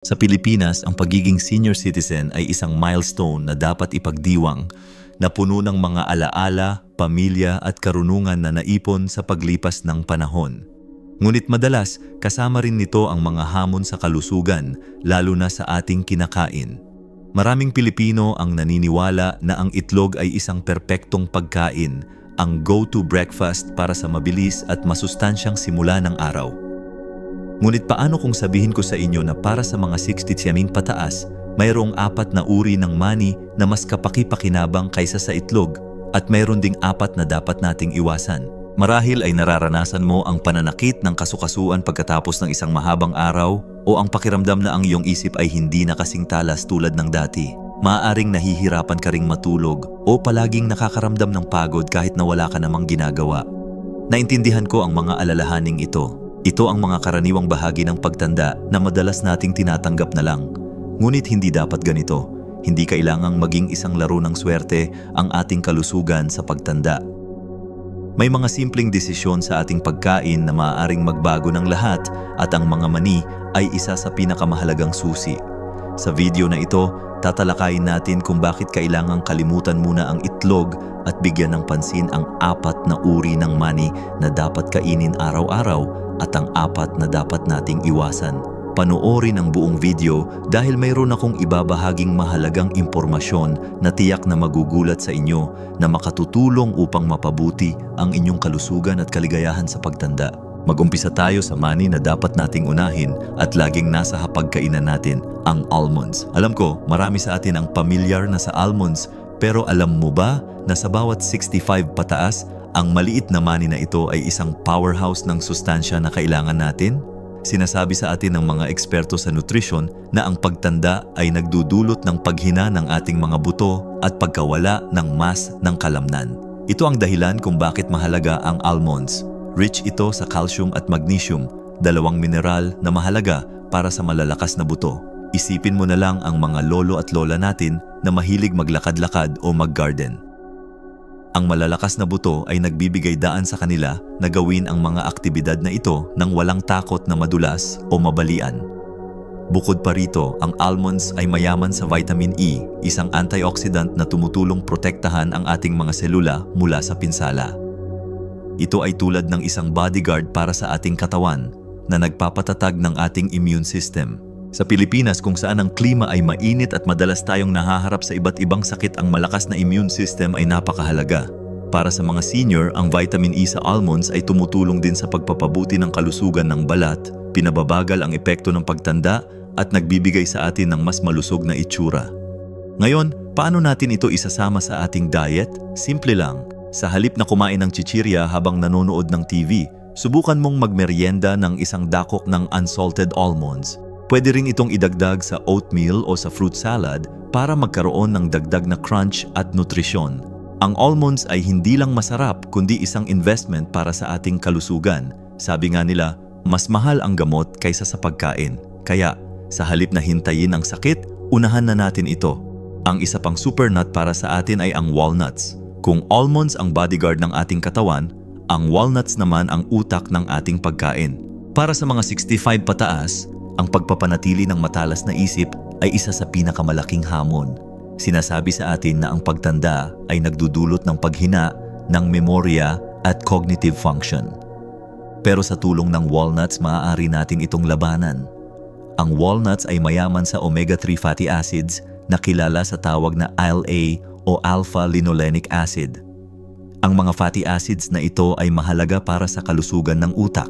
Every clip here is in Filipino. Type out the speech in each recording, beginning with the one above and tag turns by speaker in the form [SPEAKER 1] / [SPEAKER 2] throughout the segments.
[SPEAKER 1] Sa Pilipinas, ang pagiging senior citizen ay isang milestone na dapat ipagdiwang na puno ng mga alaala, pamilya at karunungan na naipon sa paglipas ng panahon. Ngunit madalas, kasama rin nito ang mga hamon sa kalusugan, lalo na sa ating kinakain. Maraming Pilipino ang naniniwala na ang itlog ay isang perpektong pagkain, ang go-to breakfast para sa mabilis at masustansyang simula ng araw. Ngunit paano kung sabihin ko sa inyo na para sa mga 60 pataas, mayroong 4 na uri ng mani na mas kapaki-pakinabang kaysa sa itlog at mayroon ding 4 na dapat nating iwasan. Marahil ay nararanasan mo ang pananakit ng kasukasuan pagkatapos ng isang mahabang araw o ang pakiramdam na ang iyong isip ay hindi na kasing talas tulad ng dati. Maaaring nahihirapan ka ring matulog o palaging nakakaramdam ng pagod kahit na wala ka namang ginagawa. Naintindihan ko ang mga alalahaning ito. Ito ang mga karaniwang bahagi ng pagtanda na madalas nating tinatanggap na lang. Ngunit hindi dapat ganito. Hindi kailangang maging isang laro ng swerte ang ating kalusugan sa pagtanda. May mga simpleng desisyon sa ating pagkain na maaaring magbago ng lahat at ang mga mani ay isa sa pinakamahalagang susi. Sa video na ito, tatalakayin natin kung bakit kailangang kalimutan muna ang itlog at bigyan ng pansin ang 4 na uri ng mani na dapat kainin araw-araw at ang 4 na dapat nating iwasan. Panoorin ang buong video dahil mayroon akong ibabahaging mahalagang impormasyon na tiyak na magugulat sa inyo na makatutulong upang mapabuti ang inyong kalusugan at kaligayahan sa pagtanda. Mag-umpisa tayo sa mani na dapat nating unahin at laging nasa hapagkainan natin, ang almonds. Alam ko, marami sa atin ang pamilyar na sa almonds, pero alam mo ba na sa bawat 65 pataas, ang maliit na mani na ito ay isang powerhouse ng sustansya na kailangan natin? Sinasabi sa atin ng mga eksperto sa nutrition na ang pagtanda ay nagdudulot ng paghina ng ating mga buto at pagkawala ng mas ng kalamnan. Ito ang dahilan kung bakit mahalaga ang almonds. Rich ito sa calcium at magnesium, 2 mineral na mahalaga para sa malalakas na buto. Isipin mo na lang ang mga lolo at lola natin na mahilig maglakad-lakad o mag-garden. Ang malalakas na buto ay nagbibigay daan sa kanila na gawin ang mga aktibidad na ito nang walang takot na madulas o mabalian. Bukod pa rito, ang almonds ay mayaman sa vitamin E, isang antioxidant na tumutulong protektahan ang ating mga selula mula sa pinsala. Ito ay tulad ng isang bodyguard para sa ating katawan na nagpapatatag ng ating immune system. Sa Pilipinas kung saan ang klima ay mainit at madalas tayong nahaharap sa iba't ibang sakit, ang malakas na immune system ay napakahalaga. Para sa mga senior, ang vitamin E sa almonds ay tumutulong din sa pagpapabuti ng kalusugan ng balat, pinababagal ang epekto ng pagtanda at nagbibigay sa atin ng mas malusog na itsura. Ngayon, paano natin ito isasama sa ating diet? Simple lang. Sa halip na kumain ng chichirya habang nanonood ng TV, subukan mong magmeryenda ng isang dakok ng unsalted almonds. Pwede rin itong idagdag sa oatmeal o sa fruit salad para magkaroon ng dagdag na crunch at nutrisyon. Ang almonds ay hindi lang masarap kundi isang investment para sa ating kalusugan. Sabi nga nila, mas mahal ang gamot kaysa sa pagkain. Kaya, sa halip na hintayin ang sakit, unahan na natin ito. Ang isa pang super nut para sa atin ay ang walnuts. Kung almonds ang bodyguard ng ating katawan, ang walnuts naman ang utak ng ating pagkain. Para sa mga 65 pataas, ang pagpapanatili ng matalas na isip ay isa sa pinakamalaking hamon. Sinasabi sa atin na ang pagtanda ay nagdudulot ng paghina ng memorya at cognitive function. Pero sa tulong ng walnuts, maaari natin itong labanan. Ang walnuts ay mayaman sa omega-3 fatty acids na kilala sa tawag na ALA o alpha-linolenic acid. Ang mga fatty acids na ito ay mahalaga para sa kalusugan ng utak.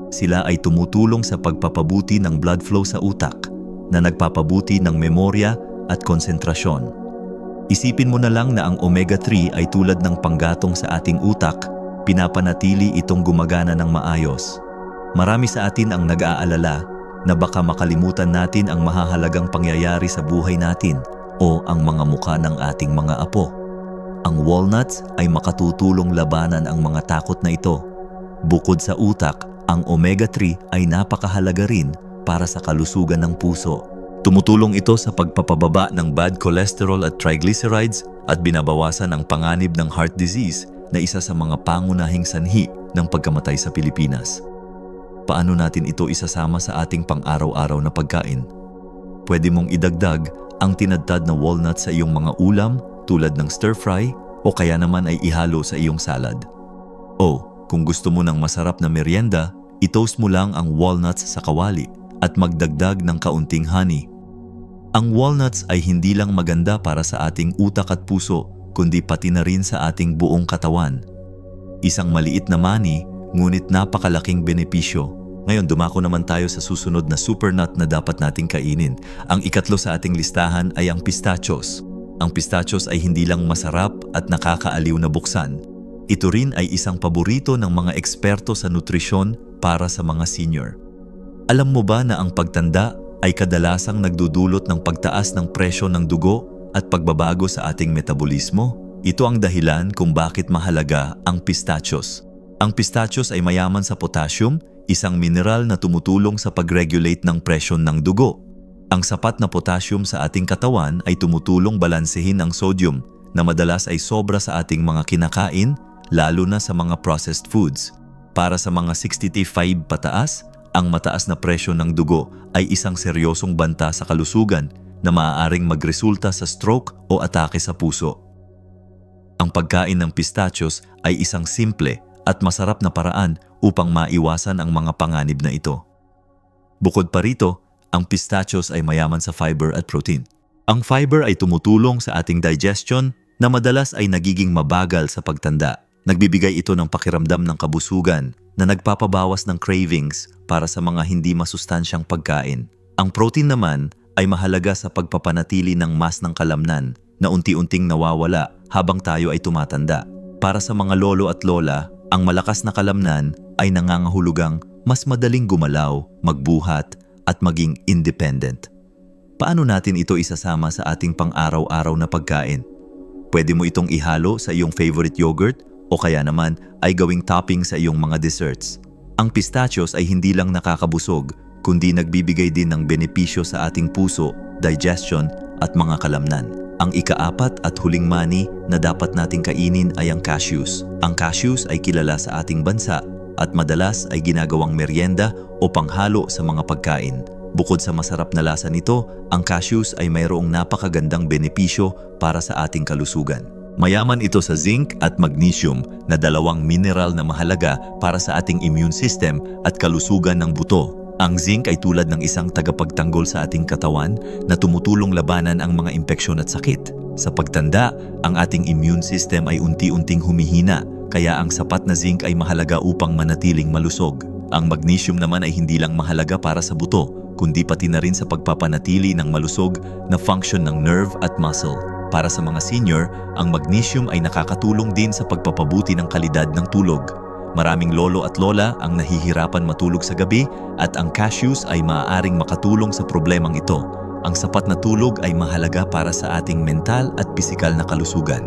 [SPEAKER 1] Sila ay tumutulong sa pagpapabuti ng blood flow sa utak na nagpapabuti ng memorya at konsentrasyon. Isipin mo na lang na ang omega-3 ay tulad ng panggatong sa ating utak, pinapanatili itong gumagana ng maayos. Marami sa atin ang nag-aalala na baka makalimutan natin ang mahahalagang pangyayari sa buhay natin o ang mga mukha ng ating mga apo. Ang walnuts ay makatutulong labanan ang mga takot na ito. Bukod sa utak, ang omega-3 ay napakahalaga rin para sa kalusugan ng puso. Tumutulong ito sa pagpapababa ng bad cholesterol at triglycerides at binabawasan ang panganib ng heart disease na isa sa mga pangunahing sanhi ng pagkamatay sa Pilipinas. Paano natin ito isasama sa ating pang-araw-araw na pagkain? Pwede mong idagdag ang tinadtad na walnut sa iyong mga ulam tulad ng stir-fry o kaya naman ay ihalo sa iyong salad. O kung gusto mo ng masarap na merienda, i-toast mo lang ang walnuts sa kawali at magdagdag ng kaunting honey. Ang walnuts ay hindi lang maganda para sa ating utak at puso, kundi pati na rin sa ating buong katawan. Isang maliit na mani, ngunit napakalaking benepisyo. Ngayon, dumako naman tayo sa susunod na supernut na dapat nating kainin. Ang ikatlo sa ating listahan ay ang pistachios. Ang pistachios ay hindi lang masarap at nakakaaliw na buksan. Ito rin ay isang paborito ng mga eksperto sa nutrisyon para sa mga senior. Alam mo ba na ang pagtanda ay kadalasang nagdudulot ng pagtaas ng presyo ng dugo at pagbabago sa ating metabolismo? Ito ang dahilan kung bakit mahalaga ang pistachios. Ang pistachios ay mayaman sa potassium, isang mineral na tumutulong sa pag-regulate ng presyon ng dugo. Ang sapat na potassium sa ating katawan ay tumutulong balansehin ang sodium na madalas ay sobra sa ating mga kinakain, lalo na sa mga processed foods. Para sa mga 65 pataas, ang mataas na presyo ng dugo ay isang seryosong banta sa kalusugan na maaaring magresulta sa stroke o atake sa puso. Ang pagkain ng pistachios ay isang simple at masarap na paraan upang maiwasan ang mga panganib na ito. Bukod pa rito, ang pistachios ay mayaman sa fiber at protein. Ang fiber ay tumutulong sa ating digestion na madalas ay nagiging mabagal sa pagtanda. Nagbibigay ito ng pakiramdam ng kabusugan na nagpapabawas ng cravings para sa mga hindi masustansyang pagkain. Ang protein naman ay mahalaga sa pagpapanatili ng mas ng kalamnan na unti-unting nawawala habang tayo ay tumatanda. Para sa mga lolo at lola, ang malakas na kalamnan ay nangangahulugang mas madaling gumalaw, magbuhat, at maging independent. Paano natin ito isasama sa ating pang-araw-araw na pagkain? Pwede mo itong ihalo sa iyong favorite yogurt o kaya naman ay gawing topping sa iyong mga desserts. Ang pistachios ay hindi lang nakakabusog, kundi nagbibigay din ng benepisyo sa ating puso, digestion at mga kalamnan. Ang ikaapat at huling mani na dapat nating kainin ay ang cashews. Ang cashews ay kilala sa ating bansa at madalas ay ginagawang merienda o panghalo sa mga pagkain. Bukod sa masarap na lasa nito, ang cashews ay mayroong napakagandang benepisyo para sa ating kalusugan. Mayaman ito sa zinc at magnesium na dalawang mineral na mahalaga para sa ating immune system at kalusugan ng buto. Ang zinc ay tulad ng isang tagapagtanggol sa ating katawan na tumutulong labanan ang mga impeksyon at sakit. Sa pagtanda, ang ating immune system ay unti-unting humihina, kaya ang sapat na zinc ay mahalaga upang manatiling malusog. Ang magnesium naman ay hindi lang mahalaga para sa buto, kundi pati na rin sa pagpapanatili ng malusog na function ng nerve at muscle. Para sa mga senior, ang magnesium ay nakakatulong din sa pagpapabuti ng kalidad ng tulog. Maraming lolo at lola ang nahihirapan matulog sa gabi at ang cashews ay maaaring makatulong sa problemang ito. Ang sapat na tulog ay mahalaga para sa ating mental at pisikal na kalusugan.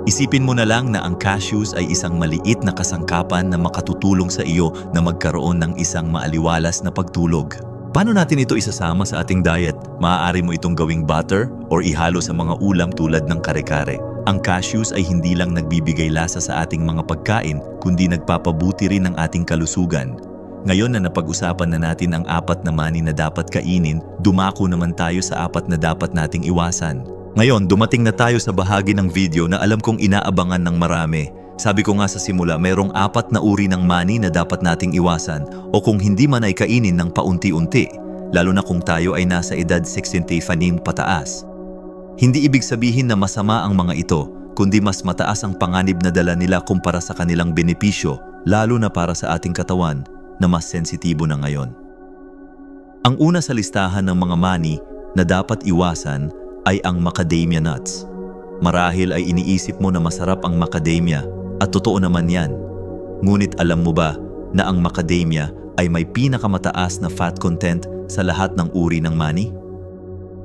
[SPEAKER 1] Isipin mo na lang na ang cashews ay isang maliit na kasangkapan na makatutulong sa iyo na magkaroon ng isang maaliwalas na pagtulog. Paano natin ito isasama sa ating diet? Maaari mo itong gawing butter or ihalo sa mga ulam tulad ng kare-kare. Ang cashews ay hindi lang nagbibigay lasa sa ating mga pagkain, kundi nagpapabuti rin ng ating kalusugan. Ngayon na napag-usapan na natin ang 4 na mani na dapat kainin, dumako naman tayo sa 4 na dapat nating iwasan. Ngayon, dumating na tayo sa bahagi ng video na alam kong inaabangan ng marami. Sabi ko nga sa simula, mayroong 4 na uri ng mani na dapat nating iwasan o kung hindi man ay kainin ng paunti-unti, lalo na kung tayo ay nasa edad 65 pataas. Hindi ibig sabihin na masama ang mga ito, kundi mas mataas ang panganib na dala nila kumpara sa kanilang benepisyo, lalo na para sa ating katawan na mas sensitibo na ngayon. Ang una sa listahan ng mga mani na dapat iwasan ay ang macadamia nuts. Marahil ay iniisip mo na masarap ang macadamia at totoo naman yan. Ngunit alam mo ba na ang macadamia ay may pinakamataas na fat content sa lahat ng uri ng mani?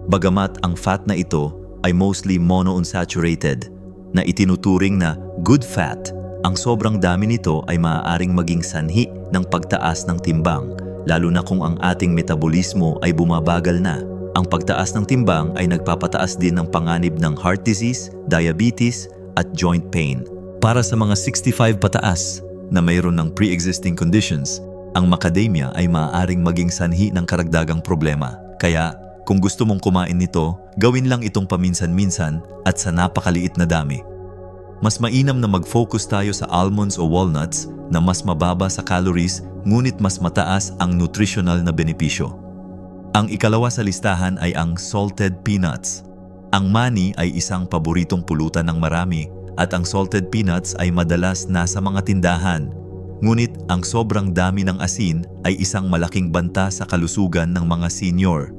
[SPEAKER 1] Bagamat ang fat na ito ay mostly monounsaturated na itinuturing na good fat, ang sobrang dami nito ay maaaring maging sanhi ng pagtaas ng timbang, lalo na kung ang ating metabolismo ay bumabagal na. Ang pagtaas ng timbang ay nagpapataas din ng panganib ng heart disease, diabetes at joint pain. Para sa mga 65 pataas na mayroon ng pre-existing conditions, ang macadamia ay maaaring maging sanhi ng karagdagang problema. Kaya Kung gusto mong kumain nito, gawin lang itong paminsan-minsan at sa napakaliit na dami. Mas mainam na mag-focus tayo sa almonds o walnuts na mas mababa sa calories ngunit mas mataas ang nutritional na benepisyo. Ang ikalawa sa listahan ay ang salted peanuts. Ang mani ay isang paboritong pulutan ng marami at ang salted peanuts ay madalas nasa mga tindahan. Ngunit ang sobrang dami ng asin ay isang malaking banta sa kalusugan ng mga senior.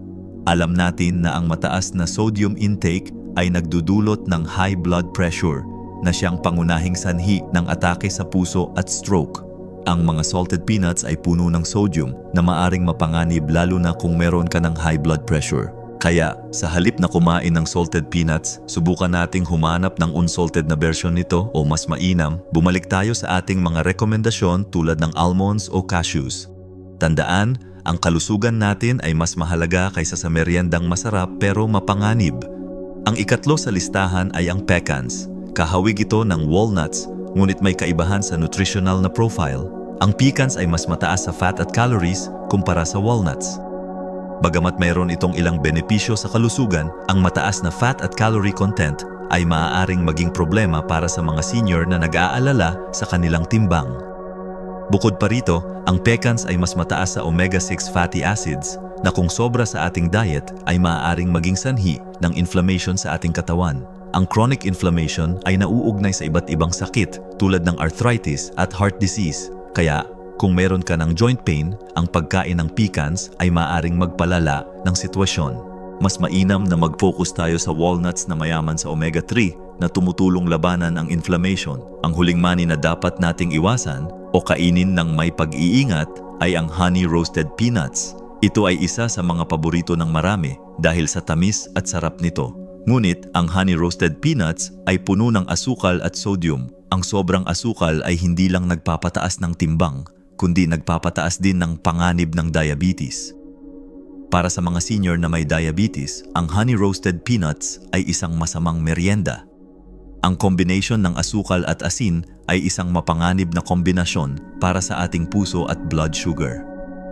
[SPEAKER 1] Alam natin na ang mataas na sodium intake ay nagdudulot ng high blood pressure na siyang pangunahing sanhi ng atake sa puso at stroke. Ang mga salted peanuts ay puno ng sodium na maaring mapanganib lalo na kung meron ka ng high blood pressure. Kaya, sa halip na kumain ng salted peanuts, subukan nating humanap ng unsalted na version nito o mas mainam, bumalik tayo sa ating mga rekomendasyon tulad ng almonds o cashews. Tandaan, ang kalusugan natin ay mas mahalaga kaysa sa meriendang masarap pero mapanganib. Ang ikatlo sa listahan ay ang pecans. Kahawig ito ng walnuts, ngunit may kaibahan sa nutritional na profile. Ang pecans ay mas mataas sa fat at calories kumpara sa walnuts. Bagamat mayroon itong ilang benepisyo sa kalusugan, ang mataas na fat at calorie content ay maaaring maging problema para sa mga senior na nag-aalala sa kanilang timbang. Bukod pa rito, ang pecans ay mas mataas sa omega-6 fatty acids na kung sobra sa ating diet ay maaaring maging sanhi ng inflammation sa ating katawan. Ang chronic inflammation ay nauugnay sa iba't ibang sakit tulad ng arthritis at heart disease. Kaya, kung meron ka ng joint pain, ang pagkain ng pecans ay maaaring magpalala ng sitwasyon. Mas mainam na mag-focus tayo sa walnuts na mayaman sa omega-3 na tumutulong labanan ang inflammation. Ang huling mani na dapat nating iwasan o kainin ng may pag-iingat ay ang honey roasted peanuts. Ito ay isa sa mga paborito ng marami dahil sa tamis at sarap nito. Ngunit ang honey roasted peanuts ay puno ng asukal at sodium. Ang sobrang asukal ay hindi lang nagpapataas ng timbang, kundi nagpapataas din ng panganib ng diabetes. Para sa mga senior na may diabetes, ang honey roasted peanuts ay isang masamang merienda. Ang combination ng asukal at asin ay isang mapanganib na kombinasyon para sa ating puso at blood sugar.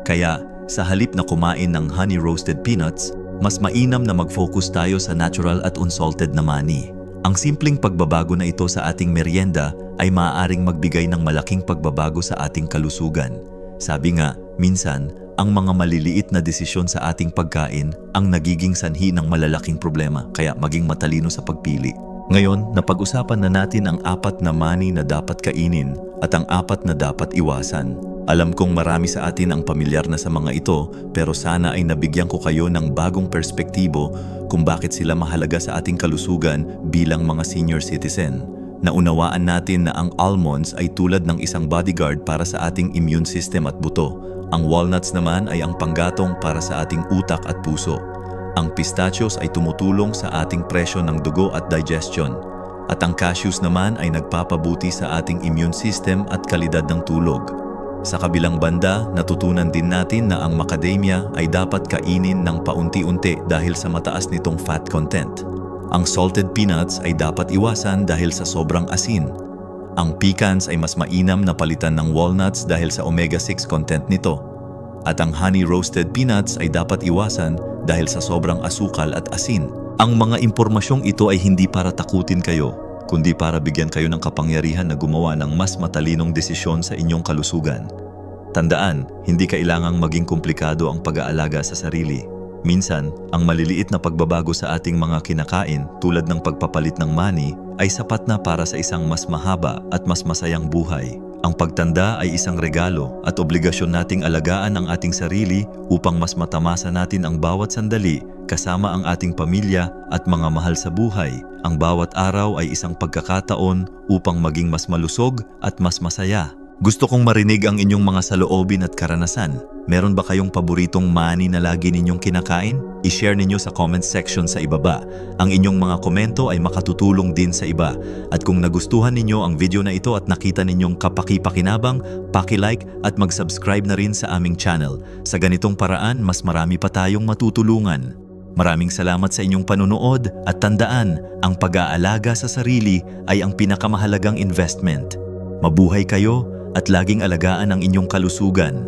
[SPEAKER 1] Kaya, sa halip na kumain ng honey roasted peanuts, mas mainam na mag-focus tayo sa natural at unsalted na mani. Ang simpleng pagbabago na ito sa ating merienda ay maaaring magbigay ng malaking pagbabago sa ating kalusugan. Sabi nga, minsan, ang mga maliliit na desisyon sa ating pagkain ang nagiging sanhi ng malalaking problema, kaya maging matalino sa pagpili. Ngayon, napag-usapan na natin ang 4 na mani na dapat kainin at ang 4 na dapat iwasan. Alam kong marami sa atin ang pamilyar na sa mga ito, pero sana ay nabigyan ko kayo ng bagong perspektibo kung bakit sila mahalaga sa ating kalusugan bilang mga senior citizen. Naunawaan natin na ang almonds ay tulad ng isang bodyguard para sa ating immune system at buto. Ang walnuts naman ay ang panggatong para sa ating utak at puso. Ang pistachios ay tumutulong sa ating presyo ng dugo at digestion. At ang cashews naman ay nagpapabuti sa ating immune system at kalidad ng tulog. Sa kabilang banda, natutunan din natin na ang macadamia ay dapat kainin ng paunti-unti dahil sa mataas nitong fat content. Ang salted peanuts ay dapat iwasan dahil sa sobrang asin. Ang pecans ay mas mainam na palitan ng walnuts dahil sa omega-6 content nito. At ang honey roasted peanuts ay dapat iwasan dahil sa sobrang asukal at asin. Ang mga impormasyong ito ay hindi para takutin kayo, kundi para bigyan kayo ng kapangyarihan na gumawa ng mas matalinong desisyon sa inyong kalusugan. Tandaan, hindi kailangang maging komplikado ang pag-aalaga sa sarili. Minsan, ang maliliit na pagbabago sa ating mga kinakain tulad ng pagpapalit ng mani ay sapat na para sa isang mas mahaba at mas masayang buhay. Ang pagtanda ay isang regalo at obligasyon nating alagaan ang ating sarili upang mas matamasa natin ang bawat sandali kasama ang ating pamilya at mga mahal sa buhay. Ang bawat araw ay isang pagkakataon upang maging mas malusog at mas masaya. Gusto kong marinig ang inyong mga saloobin at karanasan. Meron ba kayong paboritong mani na lagi ninyong kinakain? I-share ninyo sa comment section sa ibaba. Ang inyong mga komento ay makatutulong din sa iba. At kung nagustuhan ninyo ang video na ito at nakita ninyong kapaki-pakinabang, paki-like at mag-subscribe na rin sa aming channel. Sa ganitong paraan, mas marami pa tayong matutulungan. Maraming salamat sa inyong panunood at tandaan, ang pag-aalaga sa sarili ay ang pinakamahalagang investment. Mabuhay kayo at laging alagaan ang inyong kalusugan.